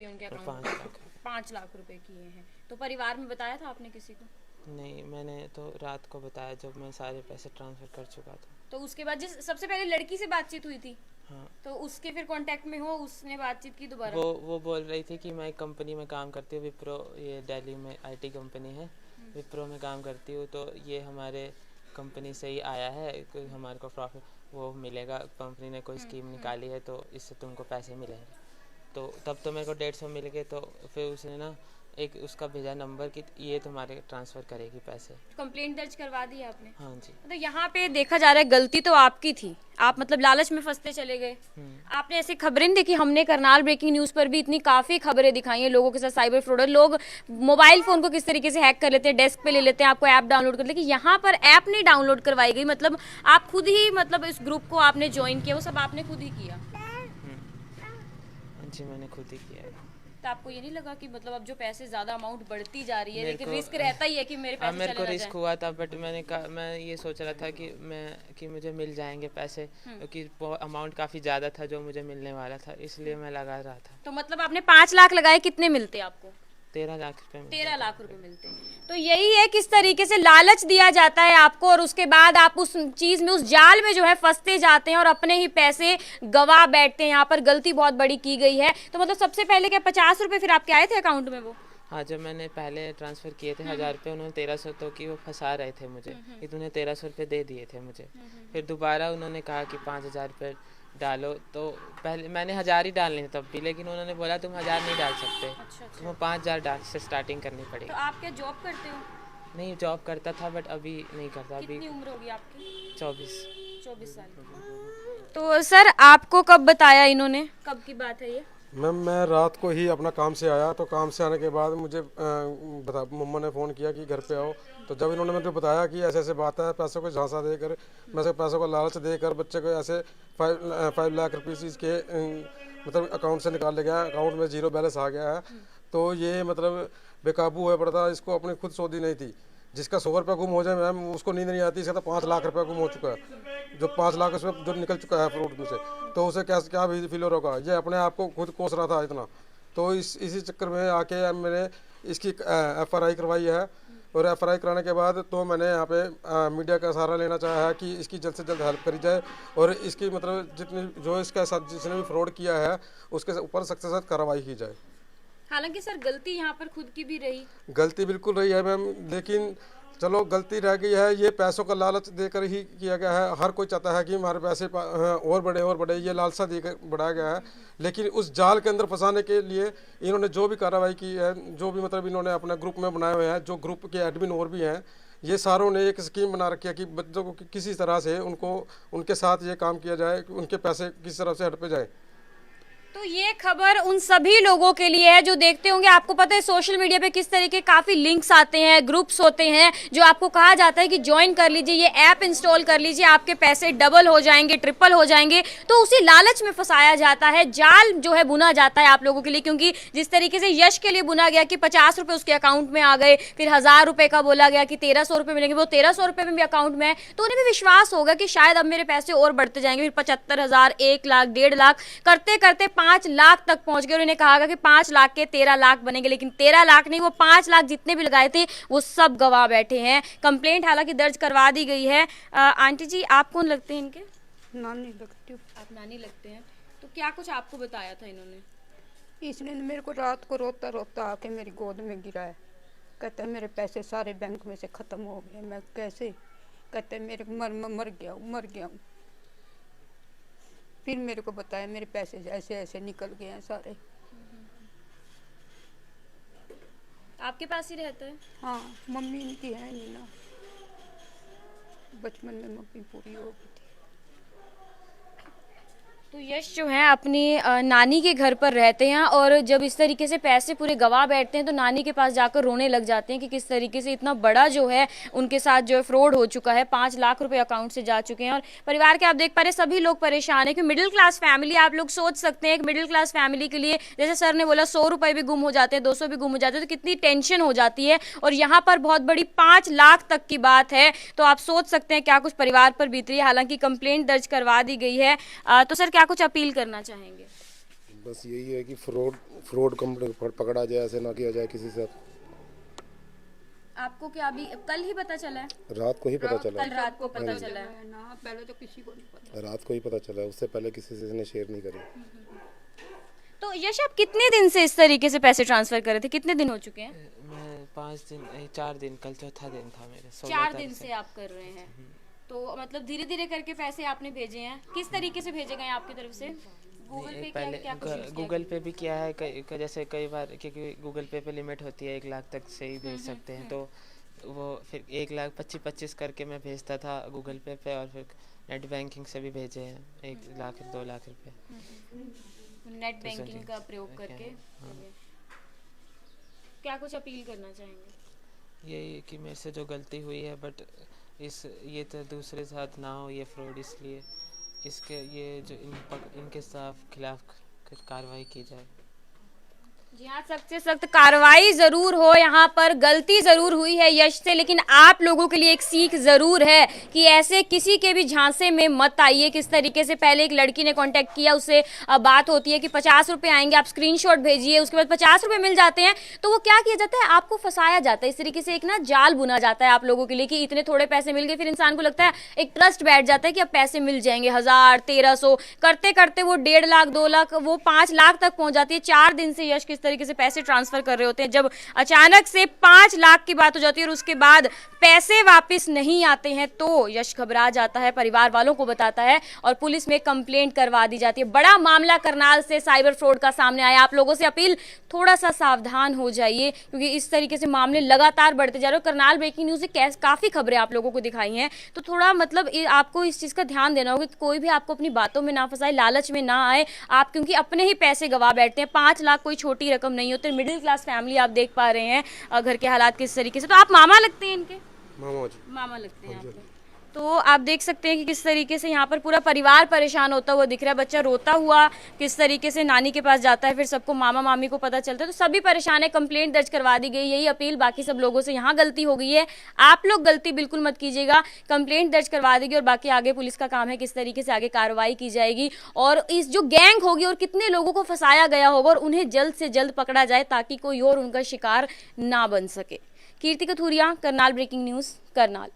उनके अकाउंट 5 लाख। 5 लाख रुपए किए हैं। तो परिवार में बताया था आपने किसी को? नहीं, मैंने तो रात को बताया जब मैं सारे पैसे ट्रांसफ़र कर चुका था। तो उसके बाद जिस सबसे पहले लड़की से बातचीत हुई थी, हाँ, तो उसके फिर कांटेक्ट में हो, उसने बातचीत की दोबारा? वो बोल रही थी कि मैं एक कंपनी में काम करती हूँ, विप्रो, ये दिल्ली में आईटी कंपनी है, विप्रो में काम करती हूँ, तो ये हमारे कंपनी से ही आया है, कोई हमारे को प्रॉफिट वो मिलेगा, कंपनी ने कोई स्कीम निकाली है तो इससे तुमको पैसे मिलेंगे। तो तब तो मेरे को 150 मिल गए, तो फिर उसने ना एक उसका भेजा नंबर कि ये तुम्हारे ट्रांसफ़र करेगी पैसे। कंप्लेंट दर्ज करवा दी आपने? हाँ जी। मतलब यहाँ पे देखा जा रहा है गलती तो आपकी थी, आप मतलब लालच में फंसते चले गए। आपने ऐसी खबरें नहीं देखी? हमने करनाल ब्रेकिंग न्यूज़ पर भी इतनी काफ़ी खबरें दिखाई हैं लोगों के साथ साइबर फ्रॉड, लोग मोबाइल फ़ोन को किस तरीके से हैक कर लेते हैं, डेस्क पे ले लेते हैं, आपको ऐप डाउनलोड कर, लेकिन यहाँ पर ऐप नहीं डाउनलोड करवाई गई, मतलब आप खुद ही मतलब इस ग्रुप को आपने ज्वाइन किया, वो सब आपने खुद ही किया। हाँ जी, मैंने खुद ही किया है। तो आपको ये नहीं लगा कि मतलब अब जो पैसे ज़्यादा अमाउंट बढ़ती जा रही है, मेरे लेकिन को रिस्क रहता ही है कि मेरे पैसे मेरे चले को ना रिस्क जाएं? हुआ था, बट मैंने कहा, मैं ये सोच रहा था कि मुझे मिल जाएंगे पैसे, क्योंकि अमाउंट काफ़ी ज़्यादा था जो मुझे मिलने वाला था, इसलिए मैं लगा रहा था। तो मतलब आपने 5 लाख लगाए, कितने मिलते आपको? 13 लाख रुपए मिले। 13 लाख रुपए मिलते हैं। तो यही है किस तरीके से लालच दिया जाता है आपको, और उसके बाद आप उस चीज में, उस जाल में जो है फंसते जाते हैं और अपने ही पैसे गवा बैठते हैं। यहाँ पर गलती बहुत बड़ी की गई है। तो मतलब सबसे पहले क्या 50 रुपए फिर आपके आए थे अकाउंट में वो? हाँ, जब मैंने पहले ट्रांसफ़र किए थे 1000 रुपये, उन्होंने 1300, तो कि वो फंसा रहे थे मुझे, इन्होंने 1300 रुपये दे दिए थे मुझे। फिर दोबारा उन्होंने कहा कि 5000 रुपये डालो, तो पहले मैंने 1000 ही डालने थे तब भी, लेकिन उन्होंने बोला तुम 1000 नहीं डाल सकते, अच्छा अच्छा। तुम्हें 5000 डाल से स्टार्टिंग करनी तो पड़ेगी। आप क्या जॉब करते हो? नहीं, जॉब करता था बट अभी नहीं करता, अभी कितनी उम्र होगी आपकी? 24। 24 साल की। तो सर आपको कब बताया इन्होंने, कब की बात है ये? मैम, मैं रात को ही अपना काम से आया, तो काम से आने के बाद मुझे मम्मा ने फ़ोन किया कि घर पे आओ। तो जब इन्होंने मुझे बताया कि ऐसे ऐसे बात है, पैसों को झांसा देकर, मैं से पैसों को लालच देकर बच्चे को ऐसे 5 लाख रुपीज़ के मतलब अकाउंट से निकाल ले गया, अकाउंट में जीरो बैलेंस आ गया है। तो ये मतलब बेकाबू हुआ पड़ता, इसको अपनी खुद सोधी नहीं थी। जिसका 100 रुपये गुम हो जाए मैम, उसको नींद नहीं आती। इसका तो 5 लाख रुपये गुम हो चुका है, जो 5 लाख उसमें जो निकल चुका है फ्रॉड में से, तो उसे क्या क्या भी फील होगा। ये अपने आप को खुद कोस रहा था इतना। तो इसी चक्कर में आके मैंने इसकी FRI करवाई है, और FRI कराने के बाद तो मैंने यहाँ पे मीडिया का सहारा लेना चाहा है कि इसकी जल्द से जल्द हेल्प करी जाए, और इसकी मतलब जितनी जो इसके साथ जिसने भी फ्रॉड किया है उसके ऊपर सख्त से सख्त कार्रवाई की जाए। हालांकि सर गलती यहाँ पर खुद की भी रही। गलती बिल्कुल रही है मैम, लेकिन चलो गलती रह गई है। ये पैसों का लालच देकर ही किया गया है। हर कोई चाहता है कि हमारे पैसे और बड़े, ये लालसा देकर बढ़ाया गया है। लेकिन उस जाल के अंदर फंसाने के लिए इन्होंने जो भी कार्रवाई की है, जो भी मतलब इन्होंने अपने ग्रुप में बनाए हुए हैं, जो ग्रुप के एडमिन और भी हैं, ये सारों ने एक स्कीम बना रखी है कि बच्चों को किसी तरह से उनको उनके साथ ये काम किया जाए कि उनके पैसे किस तरह से हट पे जाए। तो ये खबर उन सभी लोगों के लिए है जो देखते होंगे, आपको पता है सोशल मीडिया पे किस तरीके काफी लिंक्स आते हैं, ग्रुप्स होते हैं, जो आपको कहा जाता है कि ज्वाइन कर लीजिए, ये ऐप इंस्टॉल कर लीजिए, आपके पैसे डबल हो जाएंगे, ट्रिपल हो जाएंगे। तो उसी लालच में फंसाया जाता है, जाल जो है बुना जाता है आप लोगों के लिए। क्योंकि जिस तरीके से यश के लिए बुना गया कि 50 रुपए उसके अकाउंट में आ गए, फिर 1000 रुपए का बोला गया कि 1300 रुपए मिलेंगे, वो 1300 रुपए में भी अकाउंट में है, तो उन्हें भी विश्वास होगा कि शायद अब मेरे पैसे और बढ़ते जाएंगे। फिर 75,000, 1 लाख, 1.5 लाख करते करते 5 लाख तक पहुंच गए। उन्होंने कहा कि 5 लाख के 13 लाख बनेंगे, लेकिन 13 लाख नहीं, वो 5 लाख जितने भी लगाए थे वो सब गवा बैठे हैं। कंप्लेंट हालांकि दर्ज करवा दी गई है। आंटी जी, आप कौन लगते हैं इनके? नानी लगती हूँ। आप नानी लगते हैं। तो क्या कुछ आपको बताया था इन्होंने? इसने मेरे को रात को रोता रोता आके मेरी गोद में गिराया। कहता है मेरे पैसे सारे बैंक में से ख़त्म हो गए। मैं कैसे? कहते हैं मेरे मर गया हूँ। फिर मेरे को बताया मेरे पैसे ऐसे ऐसे निकल गए हैं सारे। आपके पास ही रहता है? हाँ, मम्मी इनकी है नहीं ना, बचपन में मम्मी पूरी हो गई थी। तो यश जो है अपनी नानी के घर पर रहते हैं, और जब इस तरीके से पैसे पूरे गवा बैठते हैं तो नानी के पास जाकर रोने लग जाते हैं कि किस तरीके से इतना बड़ा जो है उनके साथ जो है फ्रॉड हो चुका है। 5 लाख रुपए अकाउंट से जा चुके हैं, और परिवार के आप देख पा रहे सभी लोग परेशान है कि मिडिल क्लास फैमिली, आप लोग सोच सकते हैं एक मिडिल क्लास फैमिली के लिए, जैसे सर ने बोला 100 रुपए भी गुम हो जाते हैं, 200 भी गुम हो जाते हैं, तो कितनी टेंशन हो जाती है। और यहाँ पर बहुत बड़ी 5 लाख तक की बात है, तो आप सोच सकते हैं क्या कुछ परिवार पर बीत रही है। हालांकि कंप्लेंट दर्ज करवा दी गई है। तो सर क्या कुछ अपील करना चाहेंगे? बस यही है कि फ्रॉड कंपनी पकड़ा जाए, ऐसे ना किया जाए किसी से। आपको क्या अभी कल ही पता चला है? रात को ही पता चला। कल रात को पता चला है ना, पहले तो किसी को नहीं पता। रात को ही पता चला, उससे पहले किसी से ने शेयर नहीं करी। तो यश आप कितने दिन से इस तरीके से पैसे ट्रांसफर कर रहे थे, कितने दिन हो चुके हैं? मैं 4 दिन, कल चौथा दिन था मेरे। 4 दिन से आप कर रहे हैं, तो मतलब धीरे धीरे करके पैसे आपने भेजे हैं। किस तरीके से भेजे गए आपकी तरफ से? गूगल पे पहले क्या कुछ use किया? गूगल पे भी किया है, जैसे कई बार, क्योंकि गूगल पे पे लिमिट होती है 1 लाख तक से ही भेज सकते हैं, तो वो फिर 1 लाख 25 करके मैं भेजता था गूगल पे पे, और फिर नेट बैंकिंग से भी भेजे हैं 1 लाख 2 लाख रुपए नेट बैंकिंग का प्रयोग करके। क्या कुछ अपील करना चाहेंगे? यही कि मेरे से जो गलती हुई है, बट ये तो दूसरे साथ ना हो ये फ्रॉड, इसलिए इसके ये जो इनके खिलाफ कार्रवाई की जाए। जी हाँ, सख्त से सख्त कार्रवाई जरूर हो। यहाँ पर गलती जरूर हुई है यश से, लेकिन आप लोगों के लिए एक सीख जरूर है कि ऐसे किसी के भी झांसे में मत आइए। किस तरीके से पहले एक लड़की ने कांटेक्ट किया, उससे बात होती है कि 50 रुपए आएंगे, आप स्क्रीनशॉट भेजिए, उसके बाद 50 रुपए मिल जाते हैं, तो वो क्या किया जाता है, आपको फंसाया जाता है। इस तरीके से एक ना जाल बुना जाता है आप लोगों के लिए कि इतने थोड़े पैसे मिल गए, फिर इंसान को लगता है, एक ट्रस्ट बैठ जाता है कि अब पैसे मिल जाएंगे, 1000 1300 करते करते वो 1.5 लाख 2 लाख वो 5 लाख तक पहुंच जाती है। 4 दिन से यश किस तरीके से पैसे ट्रांसफर कर रहे होते हैं, जब अचानक से 5 लाख की बात हो जाती है और उसके बाद पैसे वापस नहीं आते हैं, तो यश घबरा जाता है, परिवार वालों को बताता है और पुलिस में कंप्लेंट करवा दी जाती है। बड़ा मामला करनाल से साइबर फ्रॉड का सामने आया। आप लोगों से अपील, थोड़ा सा सावधान हो जाइए, क्योंकि इस तरीके से मामले लगातार बढ़ते जा रहे हैं। करनाल ब्रेकिंग न्यूज से काफी खबरें आप लोगों को दिखाई हैं, तो थोड़ा मतलब आपको इस चीज का ध्यान देना होगा कि कोई भी आपको अपनी बातों में ना फंसाए, लालच में ना आए आप, क्योंकि अपने ही पैसे गवा बैठते हैं। 5 लाख कोई छोटी रकम नहीं होती। मिडिल क्लास फैमिली आप देख पा रहे हैं घर के हालात किस तरीके से। तो आप मामा लगते हैं इनके? मामा लगते हैं आपके। तो आप देख सकते हैं कि किस तरीके से यहाँ पर पूरा परिवार परेशान होता हुआ दिख रहा है। बच्चा रोता हुआ किस तरीके से नानी के पास जाता है, फिर सबको मामा मामी को पता चलता है, तो सभी परेशान है। कंप्लेंट दर्ज करवा दी गई। यही अपील बाकी सब लोगों से, यहाँ गलती हो गई है, आप लोग गलती बिल्कुल मत कीजिएगा। कंप्लेंट दर्ज करवा देगी और बाकी आगे पुलिस का काम है किस तरीके से आगे कार्रवाई की जाएगी, और इस जो गैंग होगी और कितने लोगों को फंसाया गया होगा, और उन्हें जल्द से जल्द पकड़ा जाए ताकि कोई और उनका शिकार ना बन सके। कीर्ति कथूरिया, करनाल ब्रेकिंग न्यूज, करनाल।